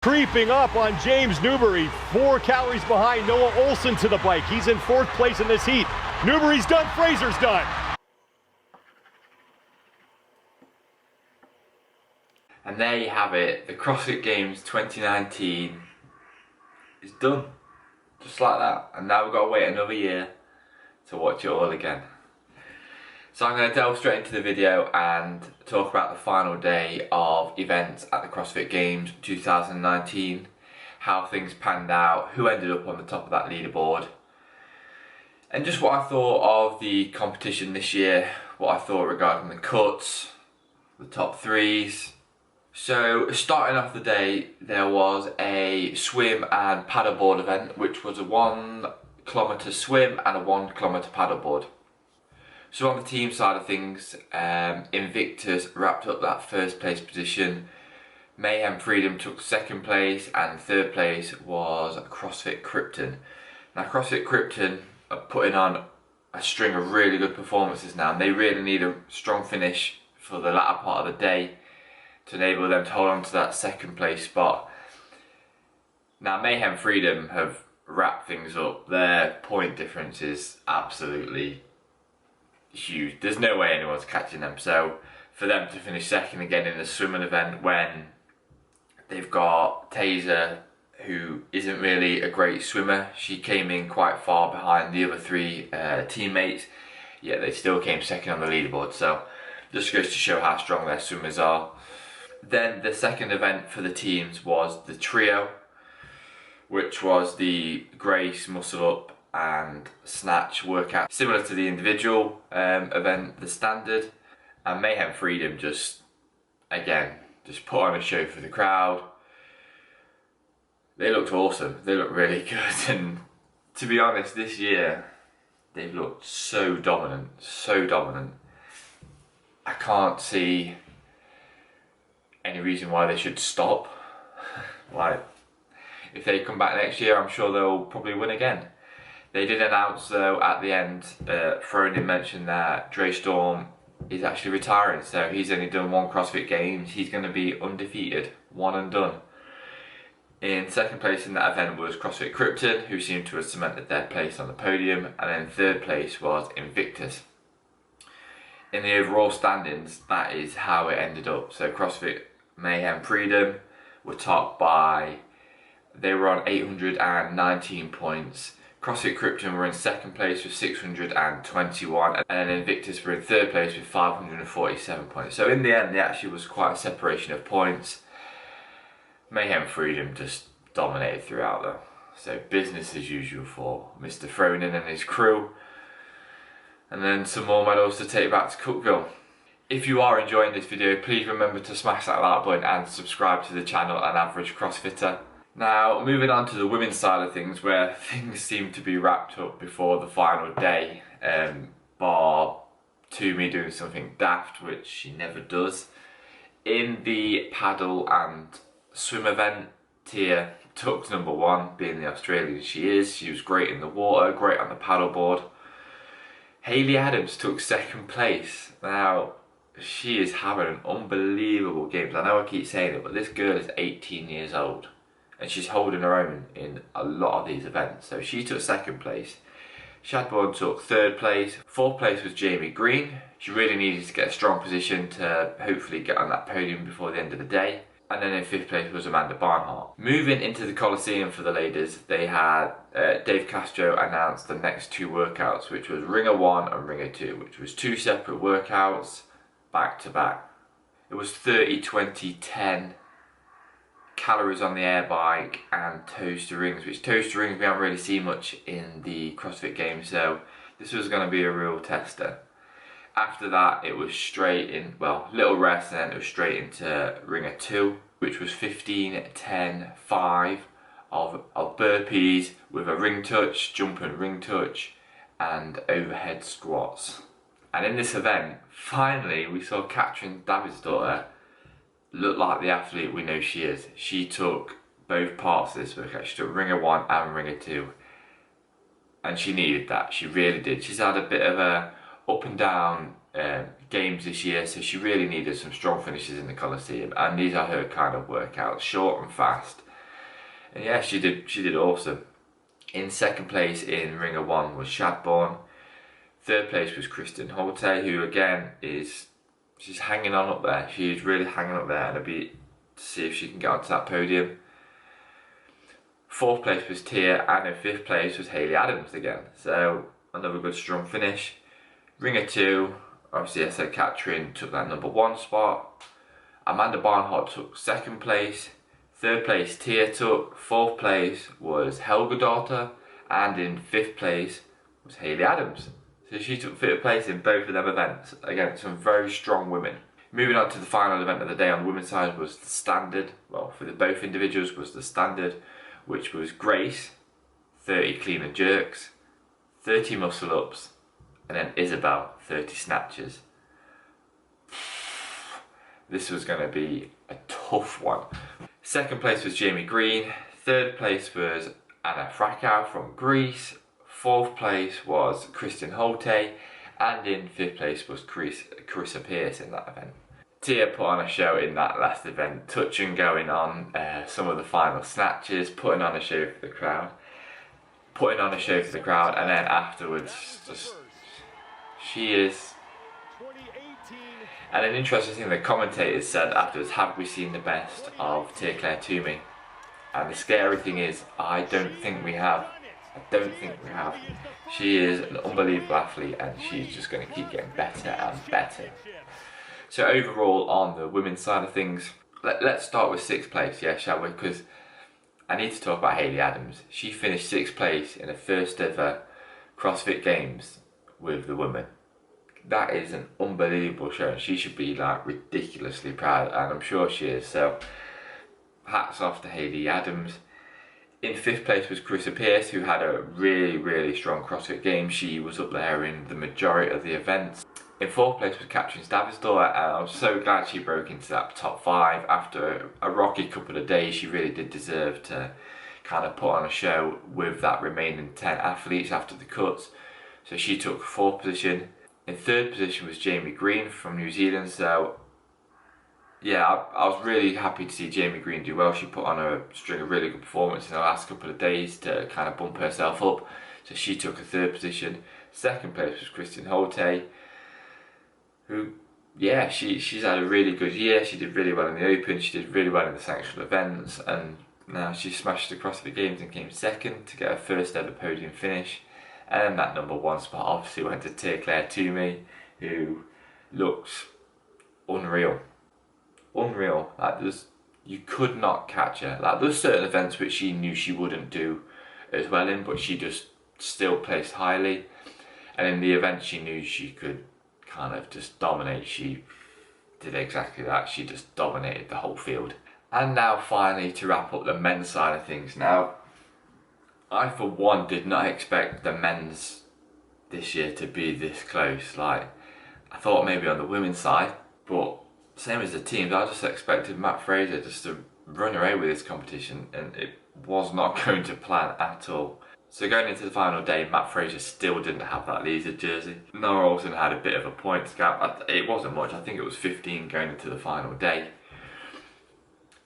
Creeping up on James Newbury, 4 calories behind Noah Olson to the bike. He's in 4th place in this heat. Newbury's done, Fraser's done. And there you have it, the CrossFit Games 2019 is done. Just like that. And now we've got to wait another year to watch it all again. So I'm going to delve straight into the video and talk about the final day of events at the CrossFit Games 2019, how things panned out, who ended up on the top of that leaderboard, and just what I thought of the competition this year, what I thought regarding the cuts, the top threes. So starting off the day, there was a swim and paddleboard event, which was a 1 kilometre swim and a 1 kilometre paddleboard. So on the team side of things, Invictus wrapped up that 1st place position. Mayhem Freedom took 2nd place, and 3rd place was CrossFit Krypton. Now CrossFit Krypton are putting on a string of really good performances now, and they really need a strong finish for the latter part of the day to enable them to hold on to that 2nd place spot. Now Mayhem Freedom have wrapped things up. Their point difference is absolutely huge. There's no way anyone's catching them. So for them to finish 2nd again in the swimming event when they've got Taser, who isn't really a great swimmer, she came in quite far behind the other 3 teammates, yet they still came 2nd on the leaderboard. So just goes to show how strong their swimmers are. Then the 2nd event for the teams was the trio, which was the Grace, Muscle Up and Snatch workout, similar to the individual event, the standard. And Mayhem Freedom just put on a show for the crowd. They looked awesome, they looked really good, and to be honest, this year they've looked so dominant, so dominant. I can't see any reason why they should stop. Like, if they come back next year, I'm sure they'll probably win again. They did announce though at the end, Fronin mentioned that Dre Storm is actually retiring, so he's only done 1 CrossFit Games. He's going to be undefeated, 1 and done. In 2nd place in that event was CrossFit Krypton, who seemed to have cemented their place on the podium, and then 3rd place was Invictus. In the overall standings, that is how it ended up. So CrossFit Mayhem Freedom were topped by, they were on 819 points. CrossFit Krypton were in 2nd place with 621, and then Invictus were in 3rd place with 547 points. So in the end, there actually was quite a separation of points. Mayhem Freedom just dominated throughout though. So business as usual for Mr. Fronin and his crew. And then some more medals to take back to Cookville. If you are enjoying this video, please remember to smash that like button and subscribe to the channel, An Average CrossFitter. Now, moving on to the women's side of things, where things seem to be wrapped up before the final day, bar Toomey doing something daft, which she never does. In the paddle and swim event, Tia took number 1, being the Australian she is. She was great in the water, great on the paddleboard. Hayley Adams took 2nd place. Now, she is having an unbelievable game. I know I keep saying it, but this girl is 18 years old. And she's holding her own in a lot of these events. So she took 2nd place. Shadbourne took 3rd place. 4th place was Jamie Green. She really needed to get a strong position to hopefully get on that podium before the end of the day. And then in 5th place was Amanda Barnhart. Moving into the Coliseum for the ladies, they had Dave Castro announced the next 2 workouts, which was Ringer 1 and Ringer 2, which was 2 separate workouts back to back. It was 30, 20, 10 calories on the air bike and toes to rings, which toes to rings we haven't really seen much in the CrossFit Games, so this was going to be a real tester. After that it was straight in, well, little rest, and then it was straight into Ringer 2, which was 15, 10, 5 of burpees with a ring touch, jump and ring touch, and overhead squats. And in this event, finally we saw Katrin David's daughter look like the athlete we know she is. She took both parts of this workout. She took Ringer 1 and Ringer 2, and she needed that. She really did. She's had a bit of a up and down games this year, so she really needed some strong finishes in the Coliseum, and these are her kind of workouts, short and fast, And yeah, she did awesome. In second place in Ringer 1 was Shadbourne. Third place was Kristin Holt, who again she's hanging on up there. She's really hanging up there, and it'll be to see if she can get onto that podium. Fourth place was Tia, and in fifth place was Hayley Adams again. So another good strong finish. Ringer 2, obviously I said Katrin took that number 1 spot. Amanda Barnhart took second place. Third place Tia took. Fourth place was Helga Daughter, and in fifth place was Hayley Adams. So she took fifth place in both of them events. Again, some very strong women. Moving on to the final event of the day on the women's side was the standard. Well, for both individuals was the standard, which was Grace, 30 clean and jerks, 30 muscle ups, and then Isabel, 30 snatches. This was going to be a tough one. Second place was Jamie Green. Third place was Anna Frakow from Greece. Fourth place was Kristin Holt, and in fifth place was Carissa Pearce in that event. Tia put on a show in that last event, touching going on some of the final snatches, putting on a show for the crowd, and then afterwards, she is. And an interesting thing the commentators said afterwards: have we seen the best of Tia-Clair Toomey? And the scary thing is, I don't think we have. She is an unbelievable athlete, and she's just going to keep getting better and better. So overall, on the women's side of things, let's start with sixth place, yeah, shall we? Because I need to talk about Hayley Adams. She finished sixth place in the first ever CrossFit Games with the women. That is an unbelievable show, and she should be like ridiculously proud, and I'm sure she is. So hats off to Hayley Adams. In fifth place was Carissa Pearce, who had a really strong CrossFit game. She was up there in the majority of the events. In fourth place was Katrin Stavisdor, and I was so glad she broke into that top 5. After a rocky couple of days, she really did deserve to kind of put on a show with that remaining 10 athletes after the cuts. So she took fourth position. In third position was Jamie Green from New Zealand. So yeah, I was really happy to see Jamie Green do well. She put on a string of really good performances in the last couple of days to kind of bump herself up. So she took a third position. Second place was Kristin Holt, who, yeah, she's had a really good year. She did really well in the Open, she did really well in the sanctional events, and now she smashed the CrossFit Games and came second to get her first ever podium finish. And then that number 1 spot obviously went to Tia-Clair Toomey, who looks unreal. Like you could not catch her. Like there's certain events which she knew she wouldn't do as well in, but she just still placed highly. And in the event she knew she could kind of just dominate, she did exactly that. She just dominated the whole field. And now finally, to wrap up the men's side of things. Now, I for one did not expect the men's this year to be this close. Like, I thought maybe on the women's side, but same as the teams, I just expected Matt Fraser just to run away with this competition, and it was not going to plan at all. So going into the final day, Matt Fraser still didn't have that leader jersey. Noah Olsen had a bit of a points gap. It wasn't much, I think it was 15 going into the final day.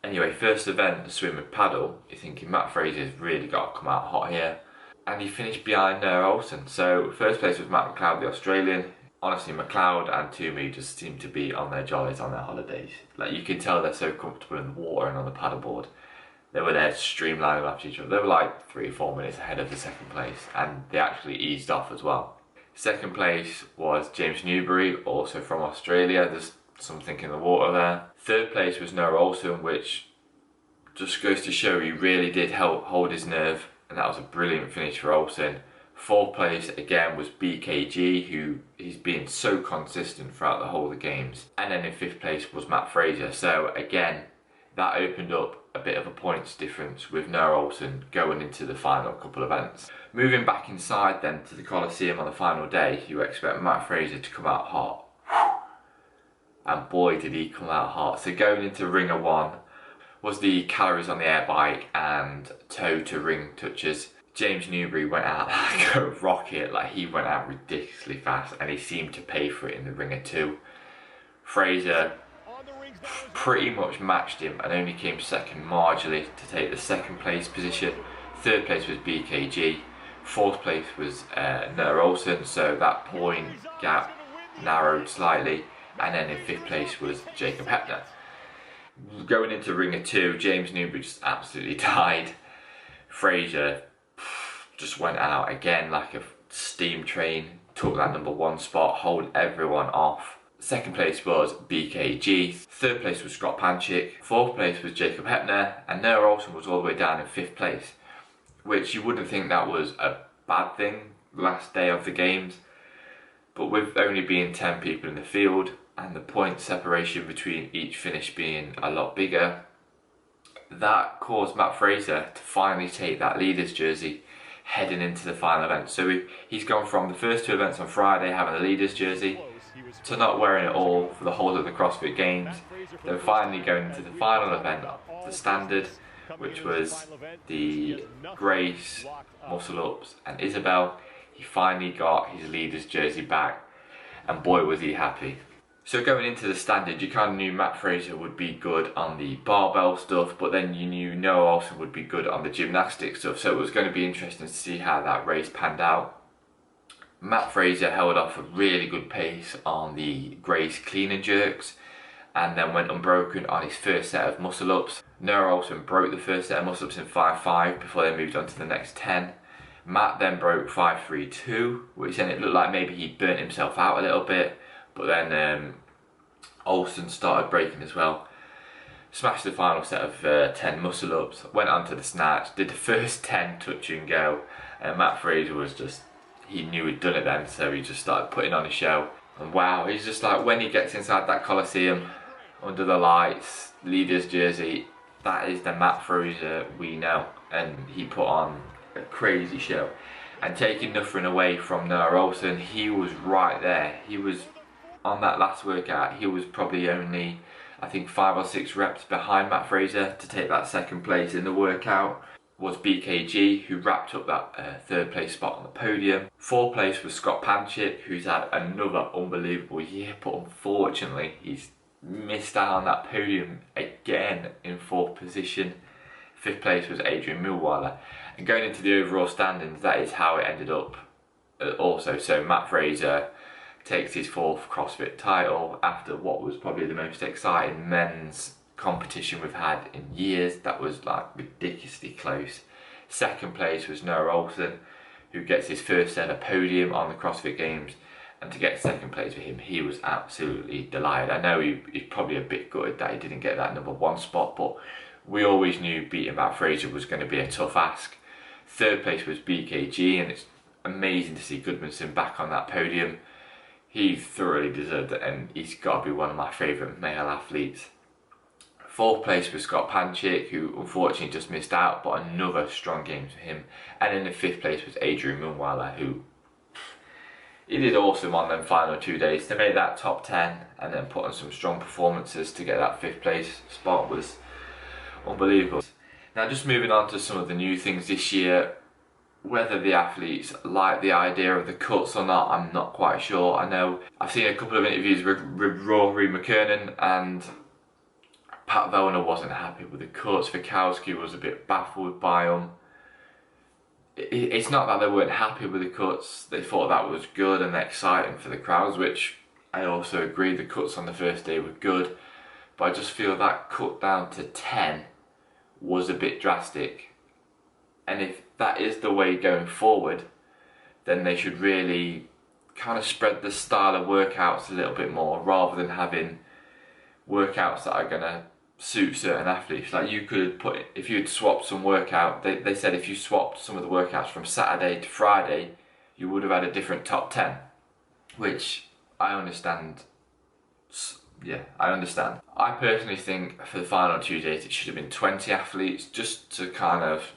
Anyway, first event, the swim with paddle, you're thinking Matt Fraser's really got to come out hot here. And he finished behind Noah Olsen. So first place was Matt McLeod, the Australian. Honestly, McLeod and Toomey just seem to be on their jollies on their holidays. Like, you can tell they're so comfortable in the water and on the paddleboard. They were there streamlining after each other. They were like 3 or 4 minutes ahead of the second place, and they actually eased off as well. Second place was James Newbury, also from Australia. There's something in the water there. Third place was Noah Olsen, which just goes to show he really did help hold his nerve, and that was a brilliant finish for Olsen. Fourth place again was BKG, who he's been so consistent throughout the whole of the games. And then in fifth place was Matt Fraser. So again, that opened up a bit of a points difference with Noah Olsen going into the final couple of events. Moving back inside then to the Coliseum on the final day, you expect Matt Fraser to come out hot. And boy did he come out hot. So going into Ringer 1 was the calories on the air bike and toe to ring touches. James Newbury went out like a rocket, like he went out ridiculously fast, and he seemed to pay for it in the Ringer 2. Fraser pretty much matched him and only came second marginally to take the second place position. Third place was BKG. Fourth place was Noah Olsen, so that point gap narrowed slightly. And then in fifth place was Jacob Hepner. Going into Ring of 2, James Newbury just absolutely died. Fraser just went out again like a steam train, took that number 1 spot, hold everyone off. Second place was BKG, third place was Scott Panchik, fourth place was Jacob Hepner, and Noah Olsen was all the way down in fifth place, which you wouldn't think that was a bad thing last day of the games, but with only being 10 people in the field and the point separation between each finish being a lot bigger, that caused Matt Fraser to finally take that leader's jersey heading into the final event. So he's gone from the first 2 events on Friday having a leader's jersey to not wearing it all for the whole of the CrossFit Games, then finally going into the final event, the standard, which was the Grace, Muscle Ups and Isabel. He finally got his leader's jersey back, and boy was he happy. So going into the standard, you kind of knew Matt Fraser would be good on the barbell stuff, but then you knew Noah Olsen would be good on the gymnastic stuff, so it was going to be interesting to see how that race panned out. Matt Fraser held off a really good pace on the Grace clean and jerks, and then went unbroken on his first set of muscle ups. Noah Olsen broke the first set of muscle ups in 5.5 before they moved on to the next 10. Matt then broke 5.32, which then it looked like maybe he burnt himself out a little bit, but then Olsen started breaking as well. Smashed the final set of 10 muscle ups, went on to the snatch, did the first 10 touch and go, and Matt Fraser was just, he knew he'd done it then, so he just started putting on a show. And wow, he's just like, when he gets inside that Coliseum, under the lights, leader's jersey, that is the Matt Fraser we know. And he put on a crazy show. And taking nothing away from Noah Olsen, he was right there. He was, on that last workout, he was probably only, I think 5 or 6 reps behind Matt Fraser to take that second place in the workout. Was BKG, who wrapped up that third place spot on the podium. Fourth place was Scott Panchik, who's had another unbelievable year, but unfortunately he's missed out on that podium again in 4th position. 5th place was Adrian Mulweiler. And going into the overall standings, that is how it ended up also. So Matt Fraser takes his 4th CrossFit title after what was probably the most exciting men's competition we've had in years. That was like ridiculously close. Second place was Noah Olsen, who gets his first ever podium on the CrossFit Games, and to get second place for him, he was absolutely delighted. I know he's probably a bit gutted that he didn't get that number 1 spot, but we always knew beating Matt Fraser was going to be a tough ask. Third place was BKG, and it's amazing to see Goodmanson back on that podium. He thoroughly deserved it, and he's got to be one of my favourite male athletes. 4th place was Scott Panchik, who unfortunately just missed out, but another strong game for him. And in the 5th place was Adrian Mulweiler, who he did awesome on them final 2 days. To make that top 10 and then put on some strong performances to get that 5th place spot was unbelievable. Now just moving on to some of the new things this year. Whether the athletes like the idea of the cuts or not, I'm not quite sure. I know I've seen a couple of interviews with Rory McKernan, and Pat Vellner wasn't happy with the cuts. Fikowski was a bit baffled by them. It's not that they weren't happy with the cuts. They thought that was good and exciting for the crowds, which I also agree. The cuts on the first day were good, but I just feel that cut down to 10 was a bit drastic. And if that is the way going forward, then they should really kind of spread the style of workouts a little bit more, rather than having workouts that are going to suit certain athletes. Like you could put, if you'd swapped some workout, they said if you swapped some of the workouts from Saturday to Friday, you would have had a different top 10, which I understand. Yeah, I understand. I personally think for the final 2 days it should have been 20 athletes, just to kind of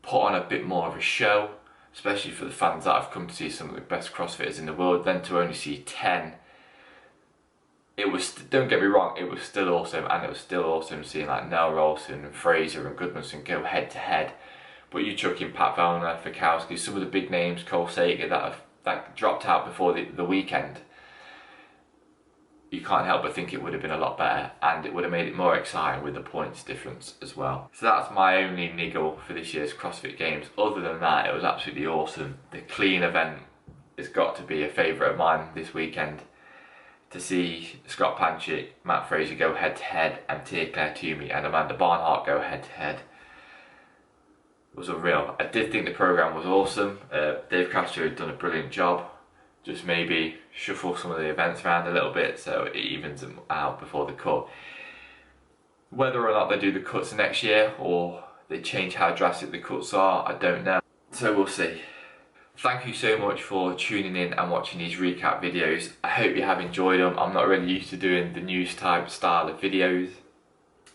put on a bit more of a show, especially for the fans that have come to see some of the best CrossFitters in the world. Then to only see 10, it was, don't get me wrong, it was still awesome, and it was still awesome seeing like Noah Olsen and Fraser and Goodmanson go head to head. But you chuck in Pat Vellner, Fikowski, some of the big names, Cole Sager, that dropped out before the weekend. you can't help but think it would have been a lot better, and it would have made it more exciting with the points difference as well. So that's my only niggle for this year's CrossFit Games. Other than that, it was absolutely awesome. The clean event has got to be a favourite of mine this weekend. To see Scott Panchik, Matt Fraser go head to head, and Tia-Claire Toomey and Amanda Barnhart go head to head was unreal. I did think the programme was awesome. Dave Castro had done a brilliant job. Just maybe shuffle some of the events around a little bit so it evens them out before the cut. Whether or not they do the cuts next year or they change how drastic the cuts are, I don't know. So we'll see. Thank you so much for tuning in and watching these recap videos. I hope you have enjoyed them. I'm not really used to doing the news type style of videos.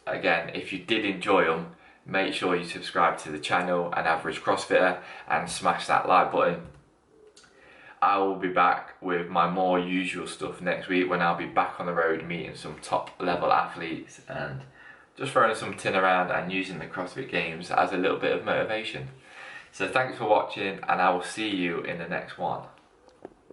Again, if you did enjoy them, make sure you subscribe to the channel, An Average CrossFitter, and smash that like button. I will be back with my more usual stuff next week, when I'll be back on the road meeting some top level athletes and just throwing some tin around and using the CrossFit Games as a little bit of motivation. So thanks for watching, and I will see you in the next one.